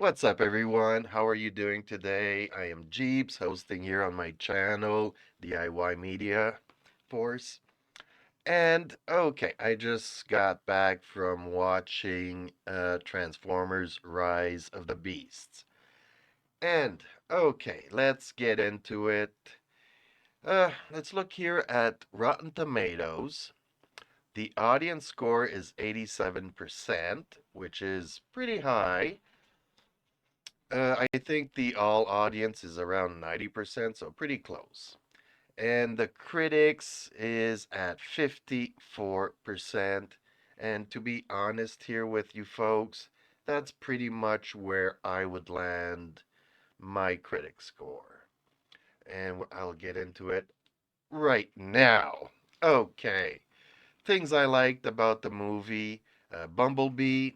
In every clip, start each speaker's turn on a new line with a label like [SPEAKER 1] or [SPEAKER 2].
[SPEAKER 1] What's up, everyone? How are you doing today? I am Jeeps, hosting here on my channel, DIY Media Force. And okay, I just got back from watching Transformers Rise of the Beasts. And okay, let's get into it. Let's look here at Rotten Tomatoes. The audience score is 87%, which is pretty high. I think the all audience is around 90%, so pretty close. And the critics is at 54%. And to be honest here with you folks, that's pretty much where I would land my critic score. And I'll get into it right now. Okay. Things I liked about the movie: Bumblebee,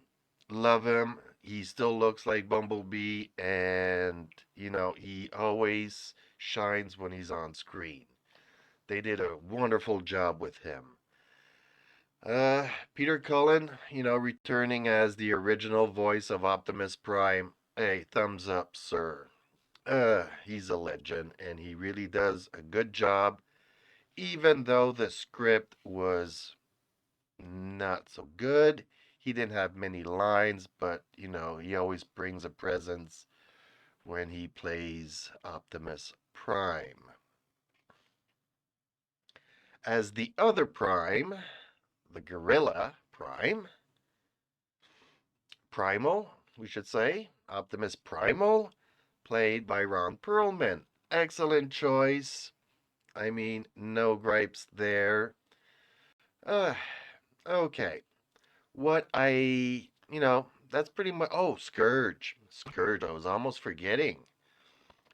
[SPEAKER 1] love him. He still looks like Bumblebee, and he always shines when he's on screen. They did a wonderful job with him. Peter Cullen, returning as the original voice of Optimus Prime. Hey, thumbs up, sir. He's a legend, and he really does a good job, even though the script was not so good. He didn't have many lines, but he always brings a presence when he plays Optimus Prime. As the other Prime, the Gorilla Prime, Primal, we should say, Optimus Primal, played by Ron Perlman. Excellent choice. I mean, no gripes there. Uh, okay. That's pretty much. Oh, Scourge. Scourge, I was almost forgetting.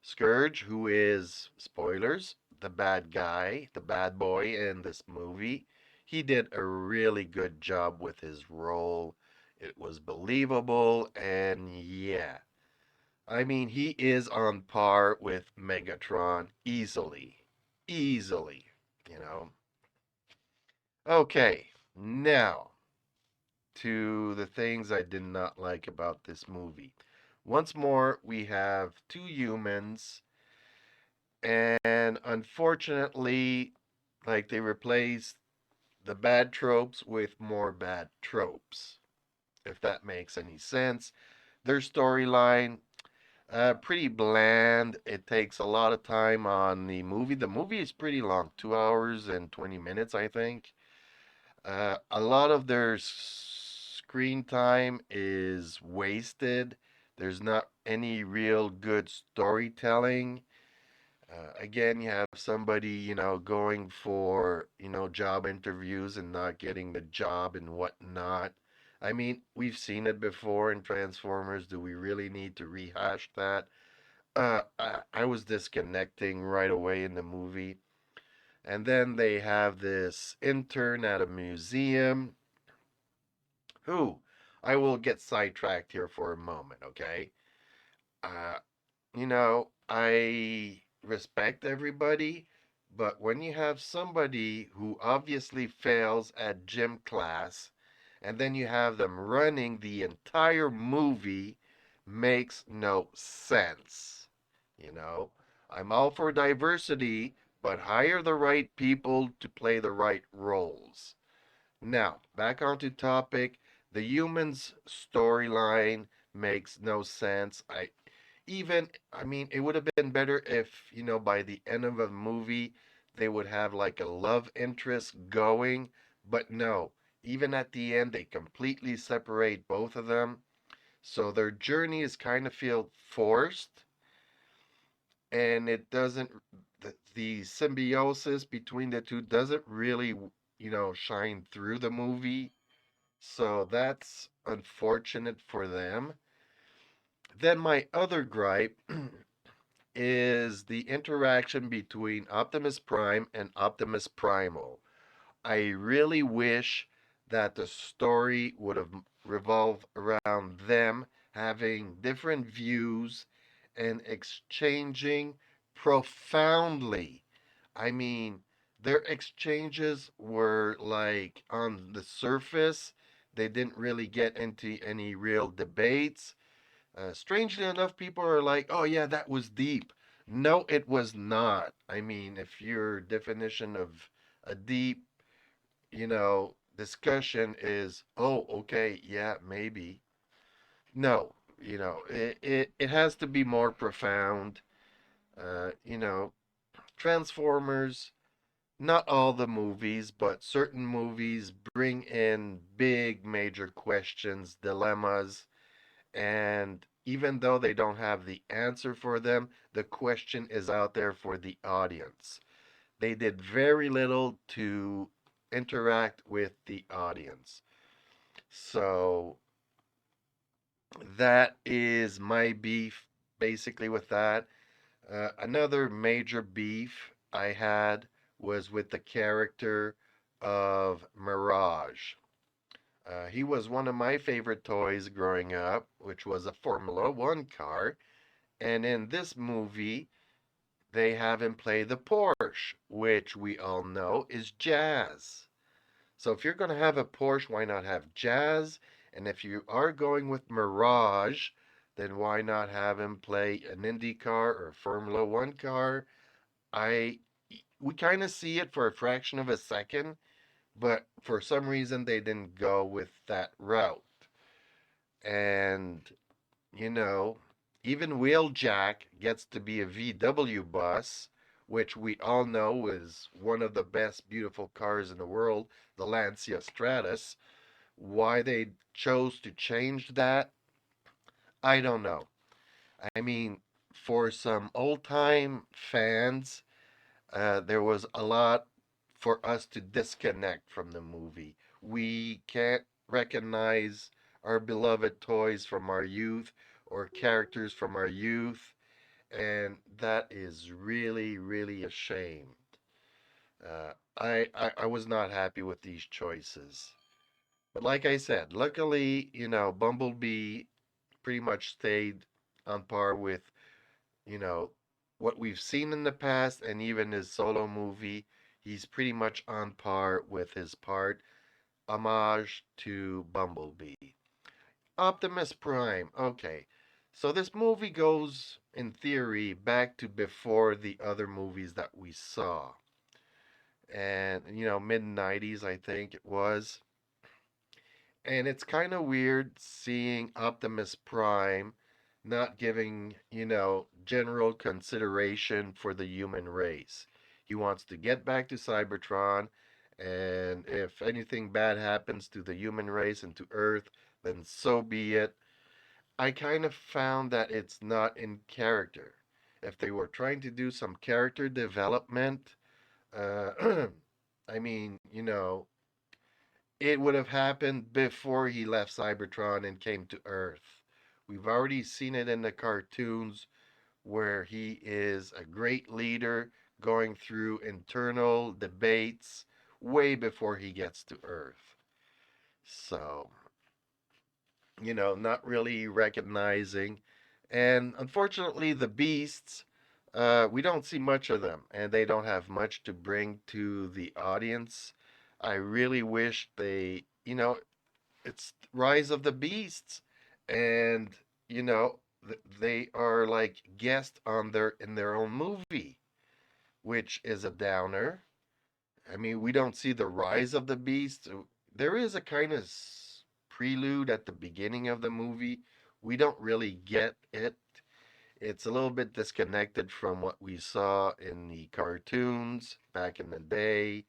[SPEAKER 1] Scourge, who is, spoilers, the bad guy, the bad boy in this movie. He did a really good job with his role. It was believable, and yeah. I mean, he is on par with Megatron easily. Easily, you know. Okay, now to the things I did not like about this movie. Once more, we have two humans, and unfortunately, like they replaced the bad tropes with more bad tropes, if that makes any sense. Their storyline, pretty bland. It takes a lot of time on the movie. The movie is pretty long, 2 hours and 20 minutes, I think. A lot of their screen time is wasted. There's not any real good storytelling. Again, you have somebody, going for, job interviews and not getting the job and whatnot. I mean, we've seen it before in Transformers. Do we really need to rehash that? I was disconnecting right away in the movie. And then they have this intern at a museum who I will get sidetracked here for a moment, okay? Uh, I respect everybody, but when you have somebody who obviously fails at gym class and then you have them running the entire movie, makes no sense. You know, I'm all for diversity, but hire the right people to play the right roles. Now, back onto topic. The humans storyline makes no sense. I mean, it would have been better if, by the end of a movie, they would have like a love interest going, but no. Even at the end, they completely separate both of them. So their journey is kind of feel forced, and it doesn't, the symbiosis between the two doesn't really, shine through the movie. So that's unfortunate for them. Then my other gripe is the interaction between Optimus Prime and Optimus Primal. I really wish that the story would have revolved around them having different views and exchanging profoundly. I mean, their exchanges were like on the surface. They didn't really get into any real debates. Strangely enough, people are like, oh, yeah, that was deep. No, it was not. I mean, if your definition of a deep, discussion is, oh, okay, yeah, maybe. No, it has to be more profound. Uh, you know, Transformers, not all the movies, but certain movies bring in big major questions, dilemmas, and even though they don't have the answer for them, the question is out there for the audience. They did very little to interact with the audience. So that is my beef basically with that. Another major beef I had was with the character of Mirage. He was one of my favorite toys growing up, which was a Formula One car. And in this movie, they have him play the Porsche, which we all know is jazz. So if you're going to have a Porsche, why not have jazz? And if you are going with Mirage, then why not have him play an Indy car or a Formula One car? I we kind of see it for a fraction of a second, but for some reason they didn't go with that route. And you know, even Wheeljack gets to be a VW bus, which we all know is one of the best beautiful cars in the world, the Lancia Stratus. Why they chose to change that, I don't know. I mean, for some old time fans, there was a lot for us to disconnect from the movie. We can't recognize our beloved toys from our youth or characters from our youth, and that is really, really a shame. I was not happy with these choices. But like I said, luckily, Bumblebee pretty much stayed on par with, you know, what we've seen in the past and even his solo movie. He's pretty much on par with his part. Homage to Bumblebee. Optimus Prime. Okay. So this movie goes, in theory, back to before the other movies that we saw. And, mid 90s, I think it was. And it's kind of weird seeing Optimus Prime not giving, general consideration for the human race. He wants to get back to Cybertron, and if anything bad happens to the human race and to Earth, then so be it. I kind of found that it's not in character. If they were trying to do some character development, I mean, it would have happened before he left Cybertron and came to Earth. We've already seen it in the cartoons where he is a great leader going through internal debates way before he gets to Earth. So, not really recognizing. And unfortunately, the beasts, we don't see much of them, and they don't have much to bring to the audience. I really wish it's Rise of the Beasts, and they are like guests on their in their own movie, which is a downer. I mean, we don't see the rise of the beast. There is a kind of prelude at the beginning of the movie. We don't really get it. It's a little bit disconnected from what we saw in the cartoons back in the day.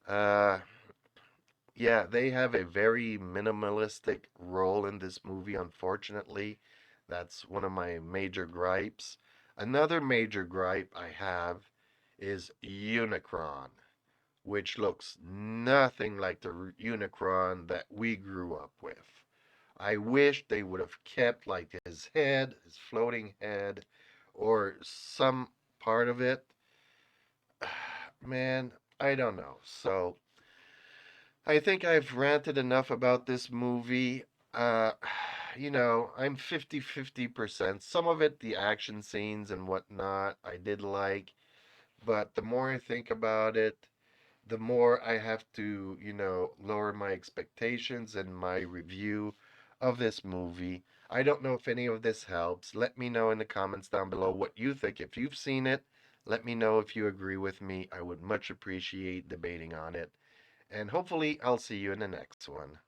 [SPEAKER 1] Uh, yeah, they have a very minimalistic role in this movie, unfortunately. That's one of my major gripes. Another major gripe I have is Unicron, which looks nothing like the Unicron that we grew up with. I wish they would have kept like his head, his floating head, or some part of it. Man, I don't know. So I think I've ranted enough about this movie. Uh, I'm 50-50%. Some of it, the action scenes and whatnot, I did like. But the more I think about it, the more I have to, lower my expectations and my review of this movie. I don't know if any of this helps. Let me know in the comments down below what you think. If you've seen it, let me know if you agree with me. I would much appreciate debating on it. And hopefully, I'll see you in the next one.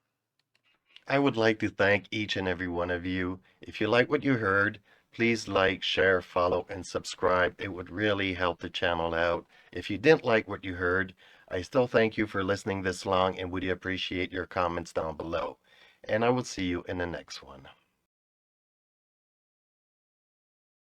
[SPEAKER 1] I would like to thank each and every one of you. If you like what you heard, please like, share, follow, and subscribe. It would really help the channel out. If you didn't like what you heard, I still thank you for listening this long and would appreciate your comments down below. And I will see you in the next one.